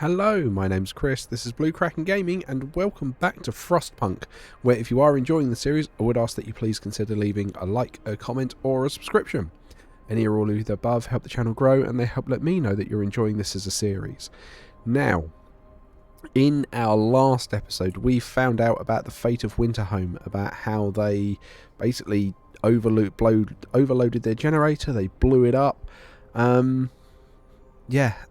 Hello, my name's Chris, this is Blue Kraken Gaming, and welcome back to Frostpunk, where if you are enjoying the series, I would ask that you please consider leaving a like, a comment, or a subscription. Any or all of the above help the channel grow, and they help let me know that you're enjoying this as a series. Now, in our last episode, we found out about the fate of Winterhome, about how they basically overloaded their generator, they blew it up, and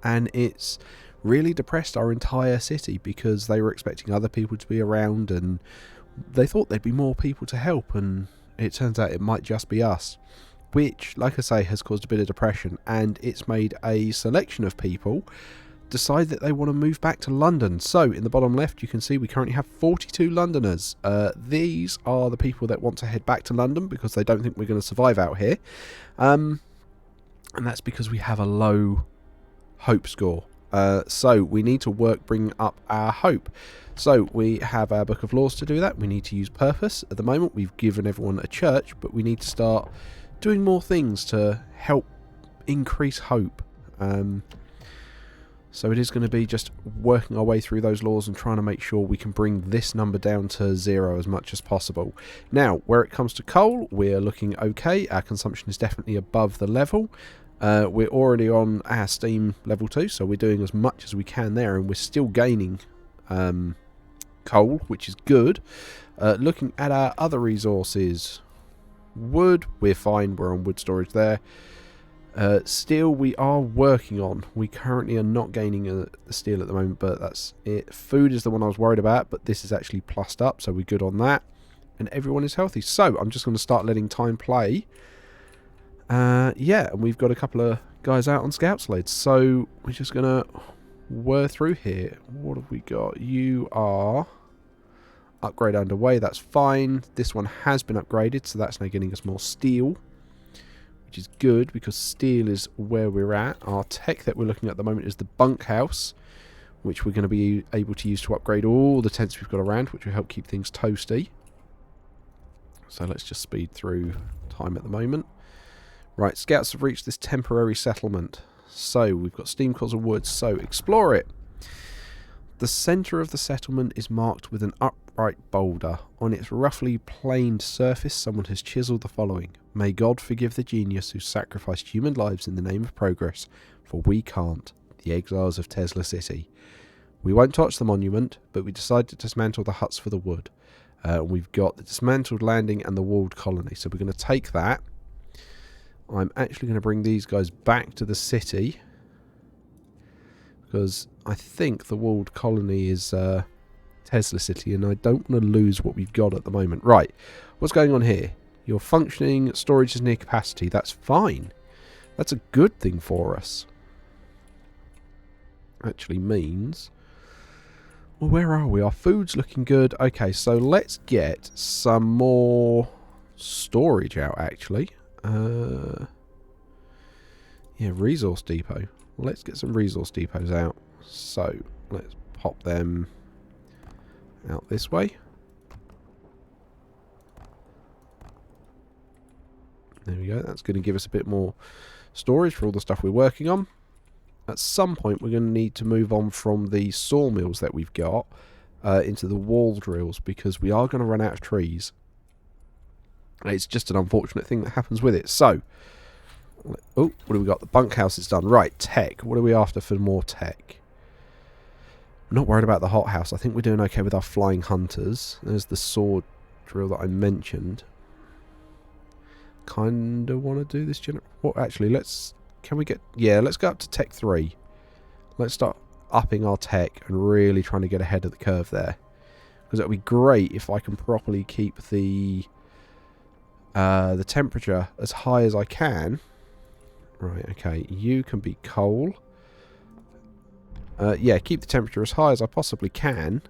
it's really depressed our entire city because they were expecting other people to be around and they thought there'd be more people to help, and it turns out it might just be us, which, like I say, has caused a bit of depression, and it's made a selection of people decide that they want to move back to London. So in the bottom left you can see we currently have 42 Londoners. These are the people that want to head back to London because they don't think we're going to survive out here, and that's because we have a low hope score. So we need to bring up our hope. So we have our Book of Laws to do that. We need to use purpose. At the moment we've given everyone a church, but we need to start doing more things to help increase hope. So it is going to be just working our way through those laws and trying to make sure we can bring this number down to 0 as much as possible. Now, where it comes to coal, we're looking okay. Our consumption is definitely above the level. We're already on our steam level 2, so we're doing as much as we can there, and we're still gaining coal, which is good. Looking at our other resources, wood, we're fine, we're on wood storage there. Steel we are working on. We currently are not gaining the steel at the moment, but that's it. Food is the one I was worried about, but this is actually plussed up, so we're good on that. And everyone is healthy. So I'm just going to start letting time play. And we've got a couple of guys out on scout sleds, so we're just going to whir through here. What have we got? You are upgrade underway, that's fine. This one has been upgraded, so that's now getting us more steel, which is good because steel is where we're at. Our tech that we're looking at the moment is the bunkhouse, which we're going to be able to use to upgrade all the tents we've got around, which will help keep things toasty. So let's just speed through time at the moment. Right, scouts have reached this temporary settlement. So we've got steam coils of wood, so explore it. The centre of the settlement is marked with an upright boulder. On its roughly planed surface, someone has chiselled the following: "May God forgive the genius who sacrificed human lives in the name of progress, for we can't, the exiles of Tesla City." We won't touch the monument, but we decided to dismantle the huts for the wood. We've got the dismantled landing and the walled colony, so we're going to take that. I'm actually going to bring these guys back to the city because I think the walled colony is Tesla City, and I don't want to lose what we've got at the moment. Right, what's going on here? Your functioning storage is near capacity. That's fine. That's a good thing for us. Actually means... well, where are we? Our food's looking good. Okay, so let's get some more storage out, actually. Resource depot. Let's get some resource depots out. So let's pop them out this way. There we go. That's going to give us a bit more storage for all the stuff we're working on. At some point we're going to need to move on from the sawmills that we've got into the wall drills, because we are going to run out of trees. It's just an unfortunate thing that happens with it. So, oh, what do we got? The bunkhouse is done. Right, tech. What are we after for more tech? I'm not worried about the hothouse. I think we're doing okay with our flying hunters. There's the sword drill that I mentioned. Kind of want to do this. What, actually, can we get... yeah, let's go up to tech 3. Let's start upping our tech and really trying to get ahead of the curve there. Because it would be great if I can properly keep the temperature as high as I can. Right, okay, you can be coal. Keep the temperature as high as I possibly can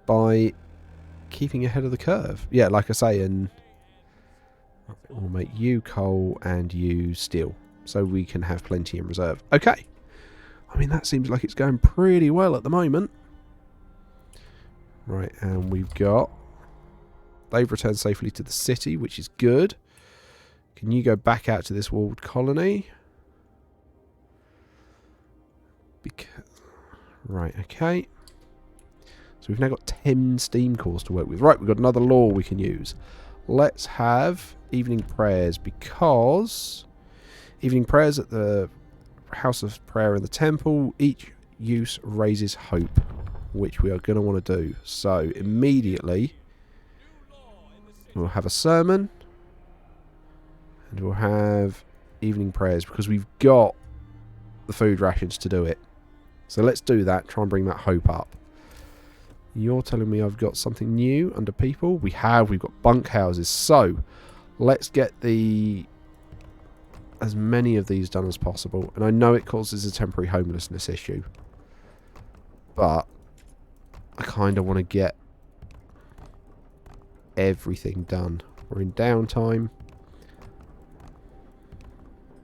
by keeping ahead of the curve. Yeah, like I say, and we'll make you coal and you steel, so we can have plenty in reserve. Okay. I mean, that seems like it's going pretty well at the moment. Right, and we've got... they've returned safely to the city, which is good. Can you go back out to this walled colony? Because, right, okay. So we've now got 10 steam cores to work with. Right, we've got another law we can use. Let's have evening prayers, because evening prayers at the house of prayer in the temple, each use raises hope, which we are going to want to do. So immediately we'll have a sermon and we'll have evening prayers, because we've got the food rations to do it. So let's do that, try and bring that hope up. You're telling me I've got something new under people? We've got bunkhouses. So let's get as many of these done as possible. And I know it causes a temporary homelessness issue, but I kind of want to get everything done. We're in downtime.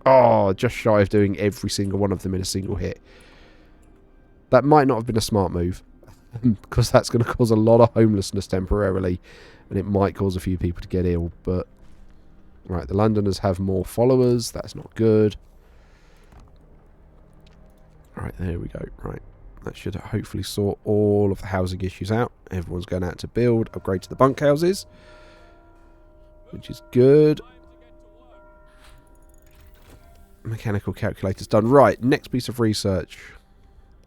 Oh, just shy of doing every single one of them in a single hit. That might not have been a smart move, because that's going to cause a lot of homelessness temporarily, and it might cause a few people to get ill. But right, the Londoners have more followers. That's not good. Right, there we go. Right, that should hopefully sort all of the housing issues out. Everyone's going out to build, upgrade to the bunkhouses, which is good. Mechanical calculator's done. Right, next piece of research.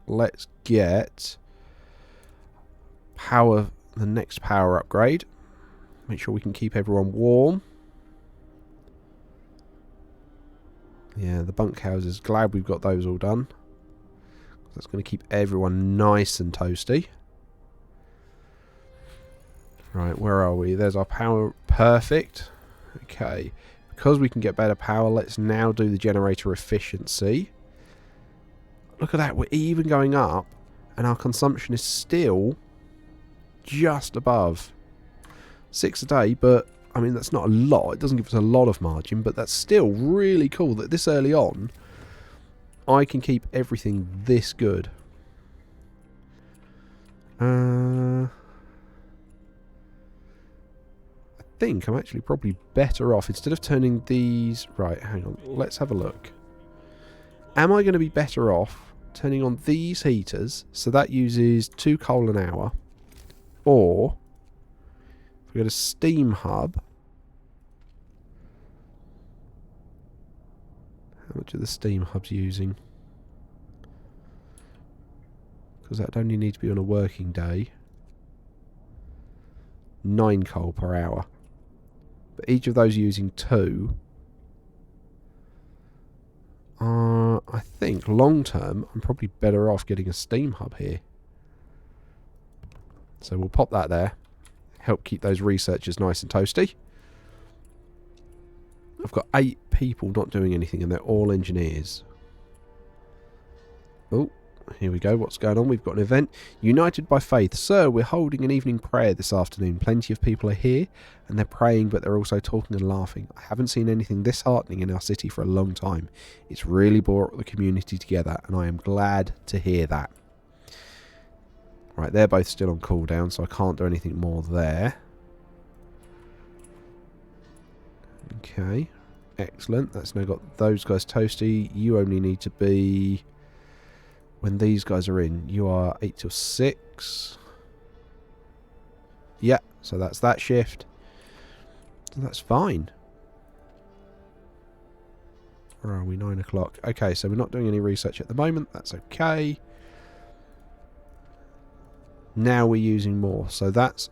Let's get the next power upgrade. Make sure we can keep everyone warm. Yeah, the bunkhouses. Glad we've got those all done. That's going to keep everyone nice and toasty. Right, where are we? There's our power. Perfect. Okay. Because we can get better power, let's now do the generator efficiency. Look at that. We're even going up, and our consumption is still just above 6 a day. But, I mean, that's not a lot. It doesn't give us a lot of margin, but that's still really cool that this early on I can keep everything this good. I think I'm actually probably better off, instead of turning these... Right, hang on. Let's have a look. Am I going to be better off turning on these heaters, so that uses 2 coal an hour, or if we go to steam hub, how much are the steam hubs using? Because that only need to be on a working day. 9 coal per hour. But each of those using 2. I think long term I'm probably better off getting a steam hub here. So we'll pop that there. Help keep those researchers nice and toasty. I've got 8 people not doing anything, and they're all engineers. Oh, here we go. What's going on? We've got an event. United by faith. Sir, we're holding an evening prayer this afternoon. Plenty of people are here, and they're praying, but they're also talking and laughing. I haven't seen anything this heartening in our city for a long time. It's really brought the community together, and I am glad to hear that. Right, they're both still on cooldown, so I can't do anything more there. Okay, excellent. That's now got those guys toasty. You only need to be... When these guys are in, you are 8 till 6. Yeah, so that's that shift. So that's fine. Where are we? 9 o'clock. Okay, so we're not doing any research at the moment. That's okay. Now we're using more, so that's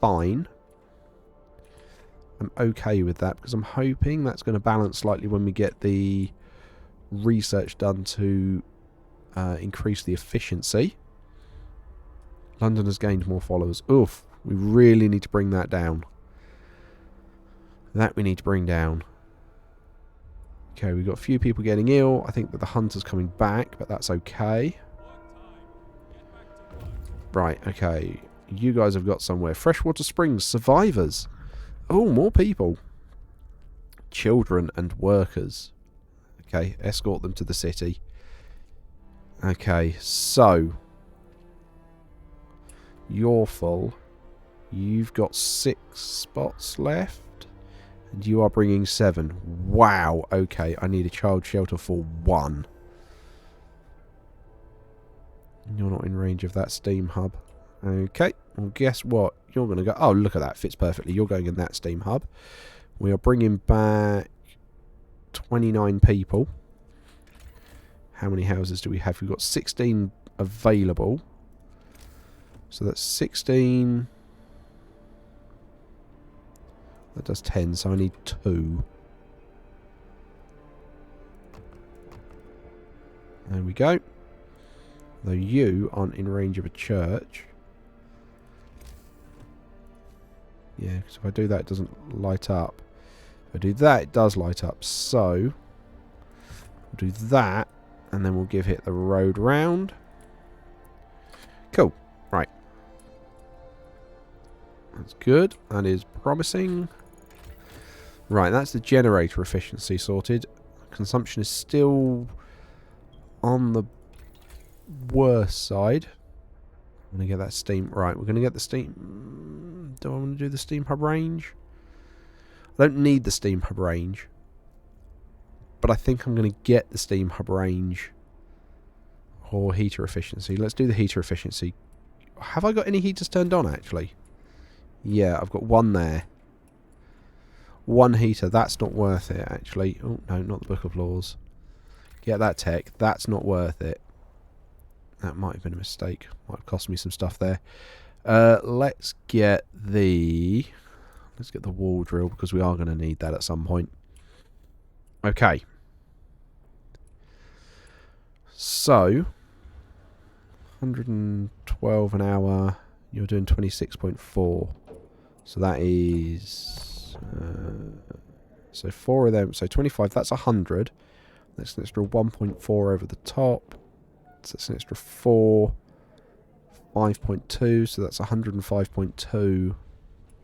fine. I'm okay with that, because I'm hoping that's going to balance slightly when we get the research done to increase the efficiency. London has gained more followers. Oof, we really need to bring that down. That we need to bring down. Okay, we've got a few people getting ill. I think that the hunter's coming back, but that's okay. Right, okay. You guys have got somewhere. Freshwater Springs, survivors. Oh, more people. Children and workers. Okay, escort them to the city. Okay, so you're full. You've got 6 spots left, and you are bringing 7. Wow, okay, I need a child shelter for 1. You're not in range of that steam hub. Okay, well guess what? You're going to go... Oh, look at that. Fits perfectly. You're going in that steam hub. We are bringing back 29 people. How many houses do we have? We've got 16 available. So that's 16... That does 10, so I need 2. There we go. Though you aren't in range of a church. Yeah, because if I do that, it doesn't light up. If I do that, it does light up. So, we'll do that, and then we'll give it the road round. Cool. Right. That's good. That is promising. Right, that's the generator efficiency sorted. Consumption is still on the worse side. I'm going to get that steam. Right, we're going to get the steam. Do I want to do the steam hub range? I don't need the steam hub range. But I think I'm going to get the steam hub range. Or heater efficiency. Let's do the heater efficiency. Have I got any heaters turned on, actually? Yeah, I've got one there. One heater. That's not worth it, actually. Oh, no, not the Book of Laws. Get that tech. That's not worth it. That might have been a mistake. Might have cost me some stuff there. Let's get the wall drill, because we are going to need that at some point. Okay. So, 112 an hour. You're doing 26.4. So that is... so 4 of them. So 25. That's 100. That's an extra 1.4 over the top. So that's an extra 4. 5.2. So that's 105.2.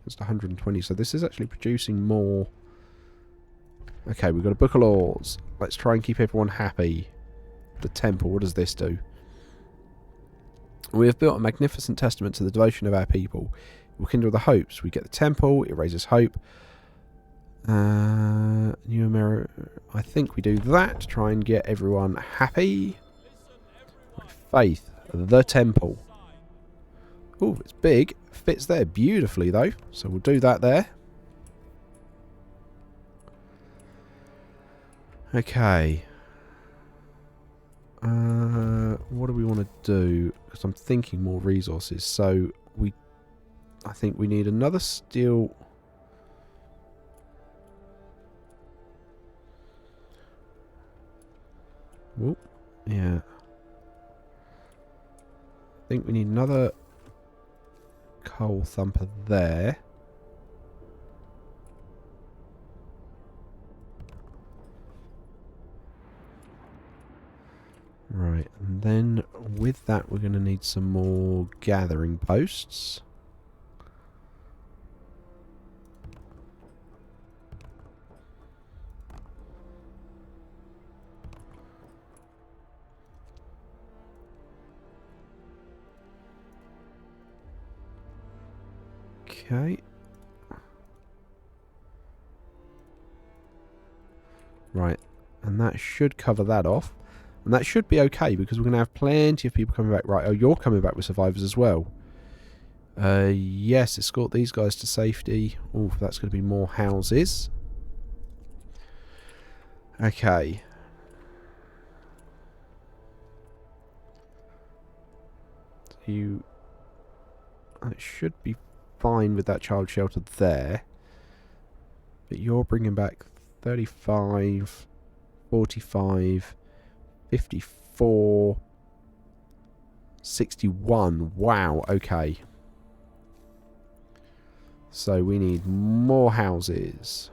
That's 120. So this is actually producing more. Okay, we've got a Book of Laws. Let's try and keep everyone happy. The temple. What does this do? We have built a magnificent testament to the devotion of our people. We kindle the hopes. We get the temple. It raises hope. New America. I think we do that to try and get everyone happy. Faith. The temple. Oh, it's big. Fits there beautifully, though. So we'll do that there. Okay. What do we want to do? Because I'm thinking more resources. So I think we need another steel. Whoop. Yeah. I think we need another coal thumper there. Right, and then with that we're going to need some more gathering posts. Okay. Right, and that should cover that off. And that should be okay, because we're going to have plenty of people coming back. Right, oh, you're coming back with survivors as well. Yes, escort these guys to safety. Oh, that's going to be more houses. Okay. So it should be fine with that child shelter there. But you're bringing back 35, 45... 54, 61. Wow, okay. So we need more houses.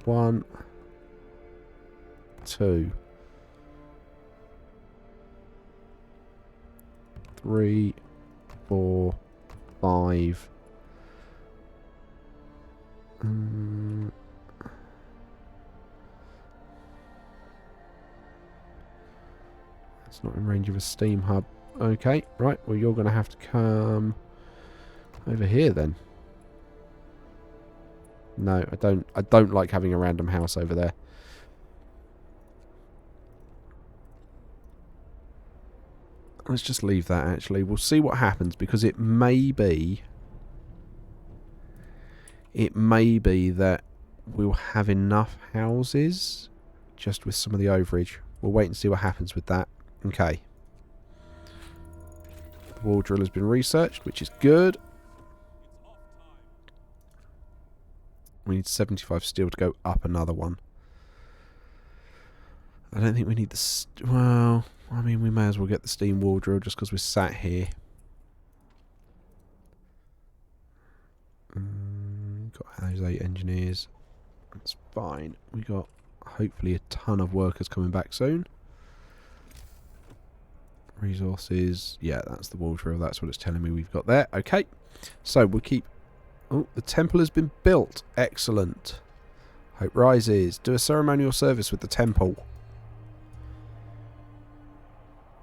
1, 2, 3, 4, 5. It's not in range of a steam hub. Okay, right. Well, you're going to have to come over here then. No, I don't. I don't like having a random house over there. Let's just leave that, actually. We'll see what happens, because it may be... It may be that we'll have enough houses just with some of the overage. We'll wait and see what happens with that. Okay. The wall drill has been researched, which is good. We need 75 steel to go up another one. I don't think we need the... well, I mean, we may as well get the steam wall drill just because we're sat here. Got those 8 engineers. That's fine. We got hopefully a ton of workers coming back soon. Resources. Yeah, that's the wall drill. That's what it's telling me we've got there. Okay. So we'll keep... oh, the temple has been built. Excellent. Hope rises. Do a ceremonial service with the temple.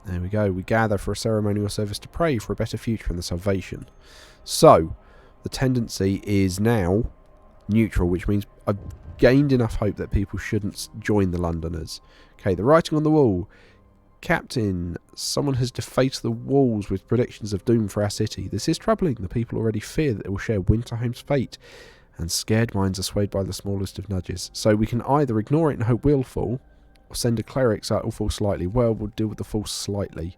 There we go. We gather for a ceremonial service to pray for a better future and the salvation. So, the tendency is now neutral, which means I've gained enough hope that people shouldn't join the Londoners. Okay, the writing on the wall. Captain, someone has defaced the walls with predictions of doom for our city. This is troubling. The people already fear that it will share Winterhome's fate, and scared minds are swayed by the smallest of nudges. So we can either ignore it and hope we'll fall, or send a cleric so it'll fall slightly. Well, we'll deal with the fall slightly.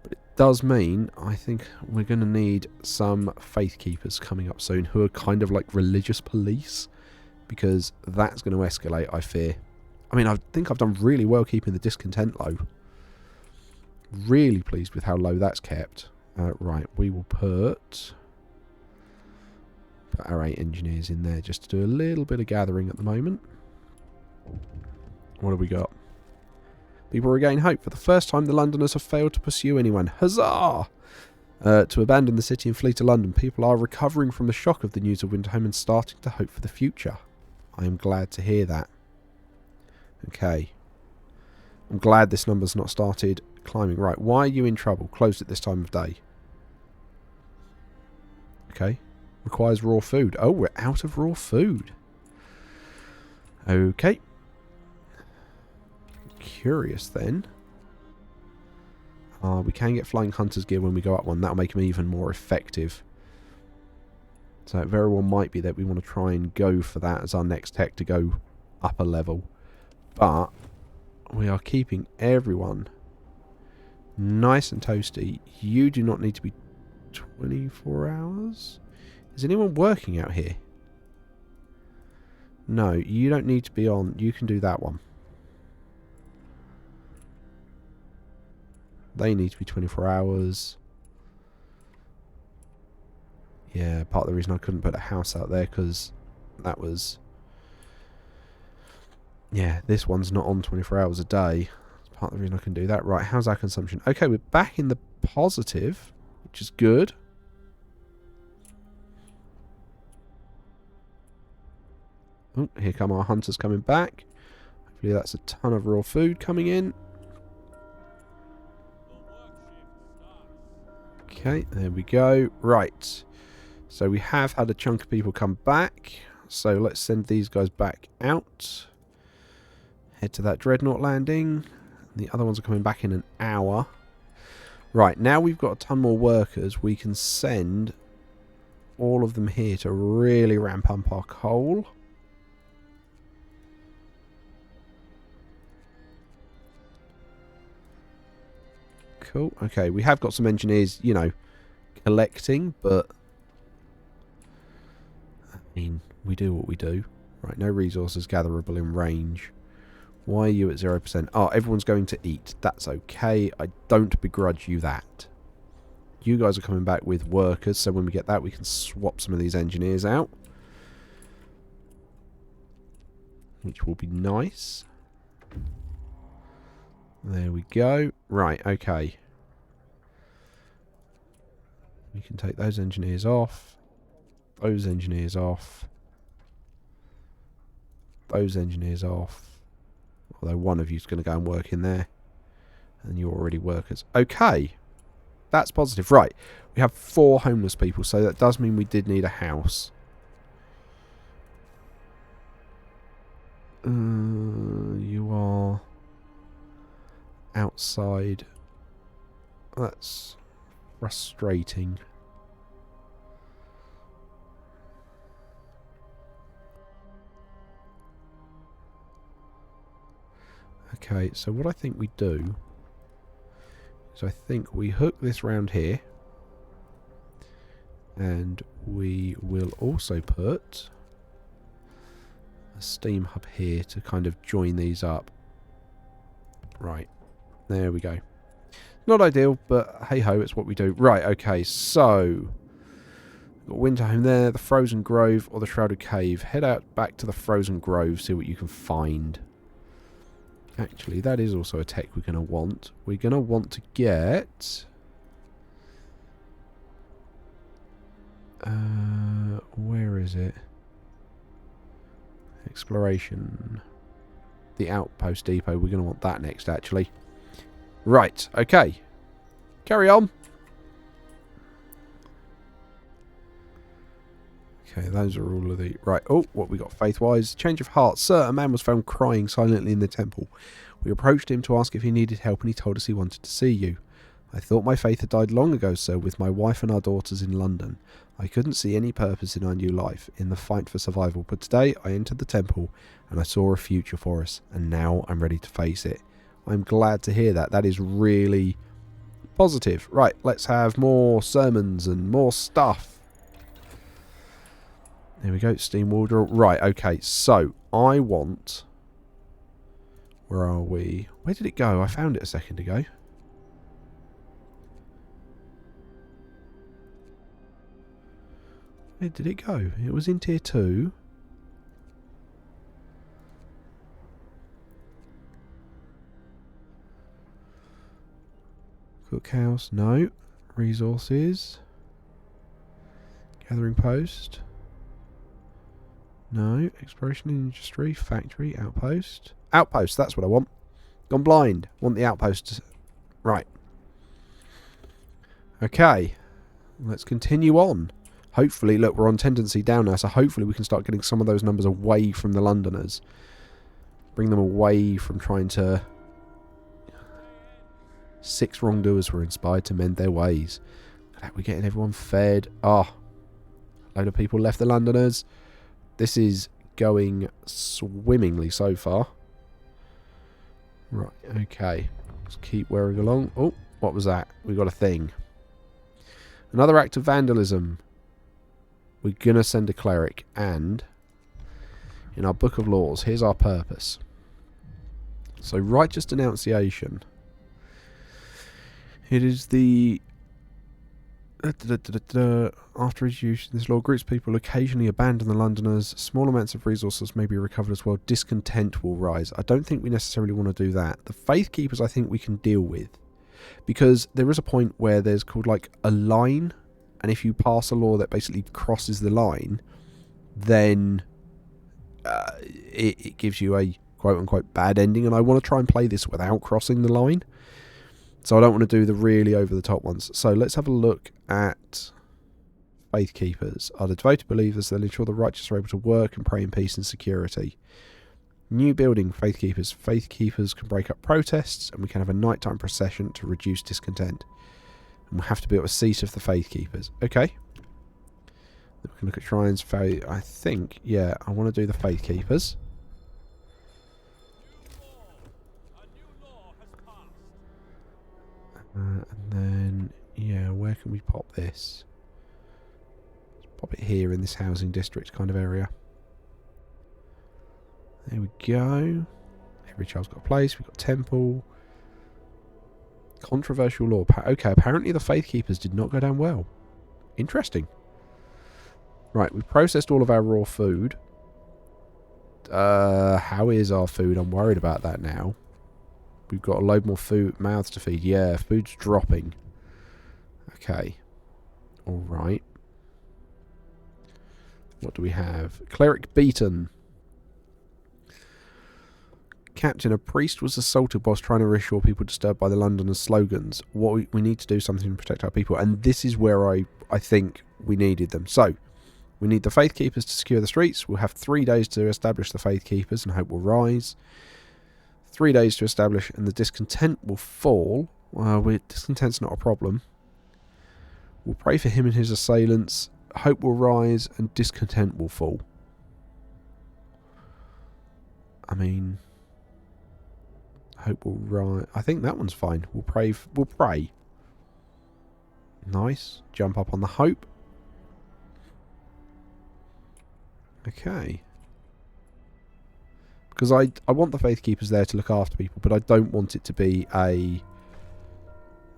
But it does mean, I think we're going to need some faith keepers coming up soon, who are kind of like religious police, because that's going to escalate, I fear. I mean, I think I've done really well keeping the discontent low. Really pleased with how low that's kept. Right, we will put our 8 engineers in there just to do a little bit of gathering at the moment. What have we got? People regain hope. For the first time, the Londoners have failed to pursue anyone. Huzzah! To abandon the city and flee to London. People are recovering from the shock of the news of Winterhome and starting to hope for the future. I am glad to hear that. Okay. I'm glad this number's not started climbing. Right, why are you in trouble? Closed at this time of day. Okay. Requires raw food. Oh, we're out of raw food. Okay. Curious then. We can get flying hunter's gear when we go up one. That'll make them even more effective. So it very well might be that we want to try and go for that as our next tech to go up a level. But we are keeping everyone nice and toasty. You do not need to be 24 hours. Is anyone working out here? No, you don't need to be on. You can do that one. They need to be 24 hours. Yeah, part of the reason I couldn't put a house out there because that was... yeah, this one's not on 24 hours a day. That's part of the reason I can do that. Right, how's our consumption? Okay, we're back in the positive, which is good. Oh, here come our hunters coming back. Hopefully that's a ton of raw food coming in. Okay, there we go. Right. So we have had a chunk of people come back. So let's send these guys back out. Head to that dreadnought landing. The other ones are coming back in an hour. Right, now we've got a ton more workers. We can send all of them here to really ramp up our coal. Cool. Okay, we have got some engineers, you know, collecting, but I mean, we do what we do. Right, no resources gatherable in range. Why are you at 0%? Oh, everyone's going to eat. That's okay. I don't begrudge you that. You guys are coming back with workers, so when we get that, we can swap some of these engineers out. Which will be nice. There we go. Right, okay. We can take those engineers off. Those engineers off. Those engineers off. Although one of you is going to go and work in there. And you're already workers. Okay. That's positive. Right. We have 4 homeless people, so that does mean we did need a house. You are outside That's frustrating. Okay, so what I think we do is I think we hook this round here, and we will also put a steam hub here to kind of join these up. Right, there we go. Not ideal, but hey ho, it's what we do. Right, okay, so got Winterhome there, the Frozen Grove or the Shrouded Cave. Head out back to the Frozen Grove, see what you can find. Actually, that is also a tech we're going to want. We're going to want to get... where is it? Exploration. The Outpost Depot. We're going to want that next, actually. Right, okay. Carry on. Okay, those are all of the... Right, oh, what we got faith-wise. Change of heart. Sir, a man was found crying silently in the temple. We approached him to ask if he needed help, and he told us he wanted to see you. I thought my faith had died long ago, sir, with my wife and our daughters in London. I couldn't see any purpose in our new life, in the fight for survival, but today I entered the temple, and I saw a future for us, and now I'm ready to face it. I'm glad to hear that. That is really positive. Right, let's have more sermons and more stuff. There we go, steam wardrobe. Right, okay, so I want... Where are we? Where did it go? I found it a second ago. Where did it go? It was in tier 2. Cookhouse, no. Resources. Gathering post. No. Exploration industry, factory, outpost. Outpost, that's what I want. Gone blind. Want the outpost. Right. Okay. Let's continue on. Hopefully, look, we're on tendency down now, so hopefully we can start getting some of those numbers away from the Londoners. Bring them away from trying to... 6 wrongdoers were inspired to mend their ways. We're getting everyone fed. Oh, a load of people left the Londoners. This is going swimmingly so far. Right, okay. Let's keep wearing along. Oh, what was that? We got a thing. Another act of vandalism. We're going to send a cleric, and in our Book of Laws, here's our purpose. So, righteous denunciation. It is the... After its use, this law groups people occasionally abandon the Londoners. Small amounts of resources may be recovered as well. Discontent will rise. I don't think we necessarily want to do that. The Faith Keepers I think we can deal with. Because there is a point where there's called like a line, and if you pass a law that basically crosses the line, then it gives you a quote-unquote bad ending, and I want to try and play this without crossing the line. So I don't want to do the really over-the-top ones. So let's have a look at Faith Keepers. Are the devoted believers that ensure the righteous are able to work and pray in peace and security. New building, Faith Keepers. Faith Keepers can break up protests, and we can have a nighttime procession to reduce discontent. And we'll have to build a seat of the Faith Keepers. Okay. Then we can look at shrines. I think, yeah, I want to do the Faith Keepers. And then, yeah, where can we pop this? Let's pop it here in this housing district kind of area. There we go. Every child's got a place. We've got temple. Controversial law. Okay, apparently the Faith Keepers did not go down well. Interesting. Right, we've processed all of our raw food. How is our food? I'm worried about that now. We've got a load more food, mouths to feed. Yeah, food's dropping. Okay. Alright. What do we have? Cleric beaten. Captain, a priest was assaulted whilst trying to reassure people disturbed by the Londoners' slogans. We need to do something to protect our people. And this is where I think we needed them. So, we need the Faith Keepers to secure the streets. We'll have 3 days to establish the Faith Keepers and hope will rise. 3 days to establish, and the discontent will fall Well, Discontent's not a problem. We'll pray for him and his assailants. Hope will rise and discontent will fall. I mean, hope will rise. I think that one's fine. We'll pray. We'll pray. Nice. Jump up on the hope. Okay. Because I want the Faith Keepers there to look after people, but I don't want it to be a...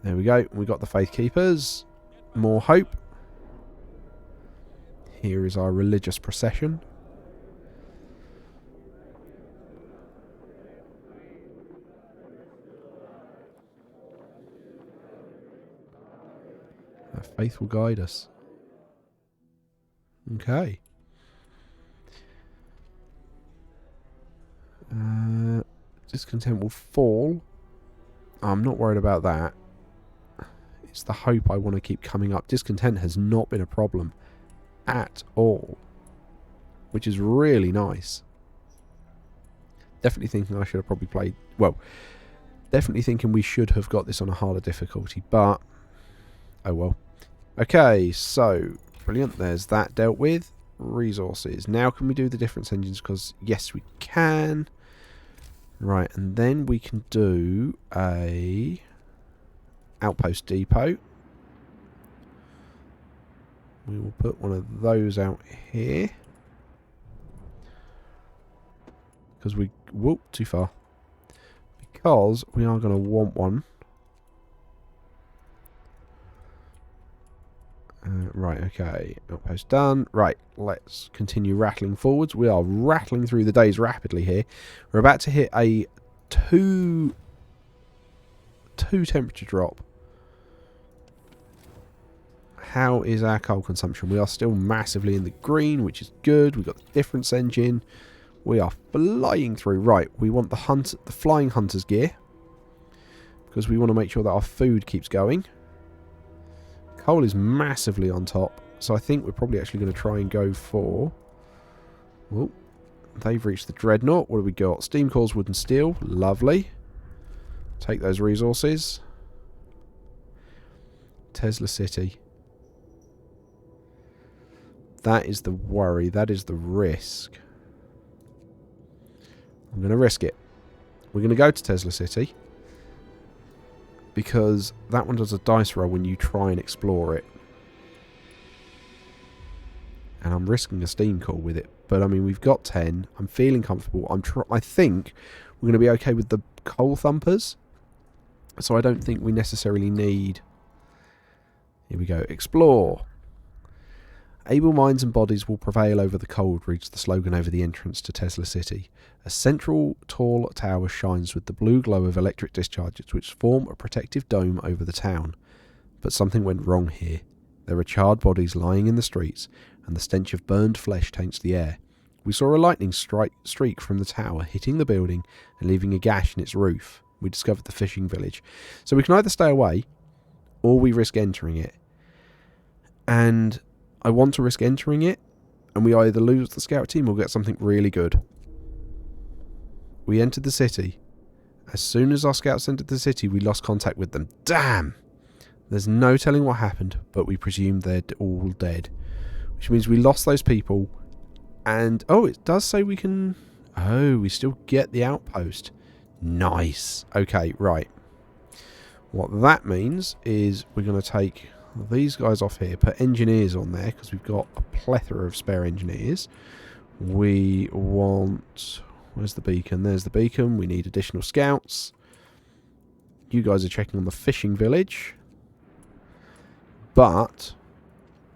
There we go. We got the Faith Keepers. More hope. Here is our religious procession. Our faith will guide us. Okay. Discontent will fall. I'm not worried about that. It's the hope I want to keep coming up. Discontent has not been a problem at all, which is really nice. Definitely thinking I should have probably played... Well, definitely thinking we should have got this on a harder difficulty, but... Oh well. Okay, so... Brilliant, there's that dealt with. Resources. Now can we do the difference engines? Because, yes, we can. Right, and then we can do a... Outpost depot. We will put one of those out here. Because we... Whoop, too far. Because we are going to want one. Right, okay. Outpost done. Right, let's continue rattling forwards. We are rattling through the days rapidly here. We're about to hit a 2 temperature drop. How is our coal consumption? We are still massively in the green, which is good. We've got the difference engine. We are flying through. Right, we want the flying hunter's gear. Because we want to make sure that our food keeps going. Coal is massively on top. So I think we're probably actually going to try and go for... Oh, they've reached the Dreadnought. What do we got? Steam cores, wood and steel. Lovely. Take those resources. Tesla City. That is the worry. That is the risk. I'm going to risk it. We're going to go to Tesla City. Because that one does a dice roll when you try and explore it. And I'm risking a steam core with it. But, I mean, we've got 10. I'm feeling comfortable. I think we're going to be okay with the coal thumpers. So I don't think we necessarily need... Here we go. Explore. Able minds and bodies will prevail over the cold, reads the slogan over the entrance to Tesla City. A central tall tower shines with the blue glow of electric discharges which form a protective dome over the town. But something went wrong here. There are charred bodies lying in the streets, and the stench of burned flesh taints the air. We saw a lightning streak from the tower, hitting the building and leaving a gash in its roof. We discovered the fishing village. So we can either stay away, or we risk entering it. And I want to risk entering it, and we either lose the scout team or get something really good. We entered the city. As soon as our scouts entered the city, we lost contact with them. Damn! There's no telling what happened, but we presume they're all dead. Which means we lost those people. And, oh, it does say we can... Oh, we still get the outpost. Nice. Okay, right. What that means is we're going to take these guys off here, put engineers on there, because we've got a plethora of spare engineers. We want... Where's the beacon? There's the beacon. We need additional scouts. You guys are checking on the fishing village. But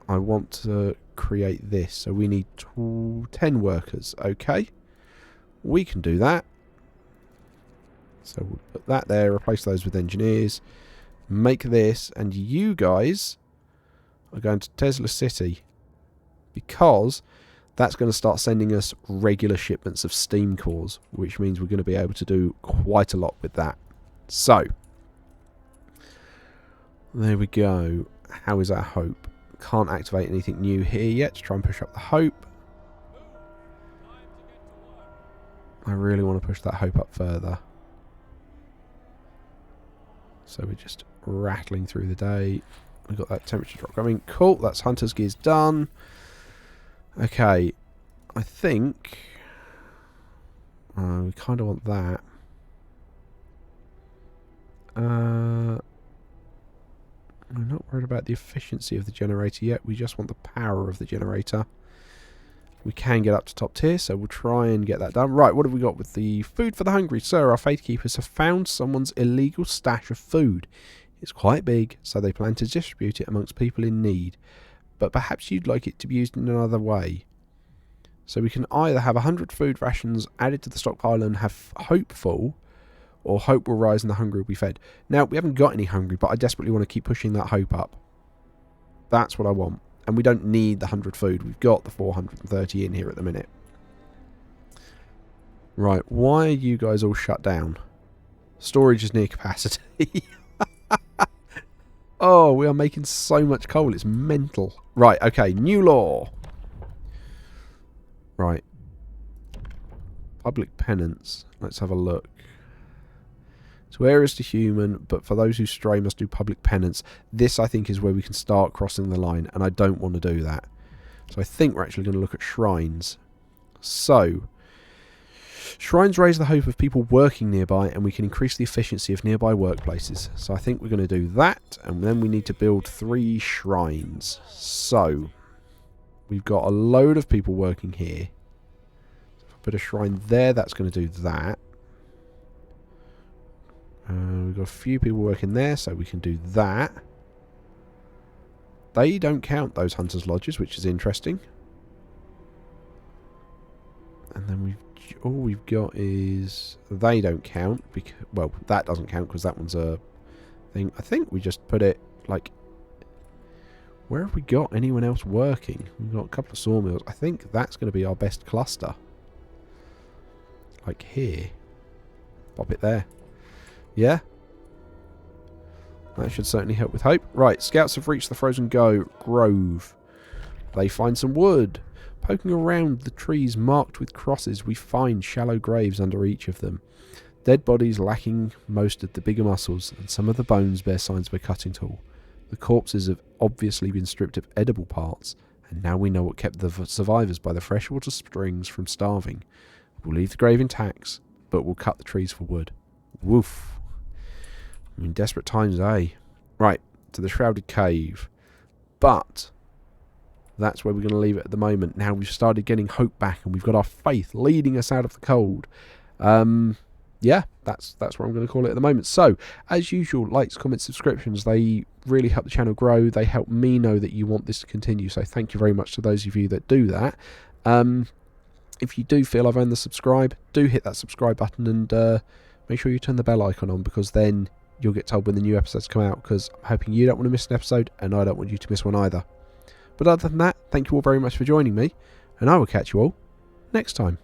I want to create this. So we need 10 workers. Okay. We can do that. So we'll put that there. Replace those with engineers. Make this. And you guys are going to Tesla City. Because... that's going to start sending us regular shipments of steam cores, which means we're going to be able to do quite a lot with that. So, there we go. How is our hope? Can't activate anything new here yet to try and push up the hope. I really want to push that hope up further. So we're just rattling through the day. We've got that temperature drop coming. Cool, that's hunter's gears done. Okay, I think we kind of want that. I'm not worried about the efficiency of the generator yet. We just want the power of the generator. We can get up to top tier, so we'll try and get that done. Right, what have we got with the food for the hungry? Sir, our faith keepers have found someone's illegal stash of food. It's quite big, so they plan to distribute it amongst people in need. But perhaps you'd like it to be used in another way. So we can either have 100 food rations added to the stockpile and have hope full, or hope will rise and the hungry will be fed. Now, we haven't got any hungry, but I desperately want to keep pushing that hope up. That's what I want. And we don't need the 100 food. We've got the 430 in here at the minute. Right, why are you guys all shut down? Storage is near capacity. Oh, we are making so much coal. It's mental. Right, okay, new law. Right. Public penance. Let's have a look. Swear is to human, but for those who stray must do public penance. This, I think, is where we can start crossing the line, and I don't want to do that. So I think we're actually going to look at shrines. So, shrines raise the hope of people working nearby, and we can increase the efficiency of nearby workplaces. So I think we're going to do that, and then we need to build 3 shrines. So, we've got a load of people working here. So if I put a shrine there, that's going to do that. We've got a few people working there, so we can do that. They don't count, those hunters' lodges, which is interesting. And then all we've got is they don't count because, well, that doesn't count because that one's a thing. I think we just put it like, where have we got anyone else working? We've got a couple of sawmills. I think that's going to be our best cluster. Like here. Pop it there. Yeah? That should certainly help with hope. Right, scouts have reached the Frozen Grove. They find some wood. Poking around the trees marked with crosses, we find shallow graves under each of them. Dead bodies lacking most of the bigger muscles, and some of the bones bear signs of a cutting tool. The corpses have obviously been stripped of edible parts, and now we know what kept the survivors by the freshwater springs from starving. We'll leave the grave intact, but we'll cut the trees for wood. Woof. I mean, desperate times, eh? Right, to the Shrouded Cave. But that's where we're going to leave it at the moment. Now we've started getting hope back, and we've got our faith leading us out of the cold. Yeah, that's what I'm going to call it at the moment. So, as usual, likes, comments, subscriptions, they really help the channel grow. They help me know that you want this to continue. So thank you very much to those of you that do that. If you do feel I've earned the subscribe, do hit that subscribe button and make sure you turn the bell icon on, because then you'll get told when the new episodes come out, because I'm hoping you don't want to miss an episode and I don't want you to miss one either. But other than that, thank you all very much for joining me, and I will catch you all next time.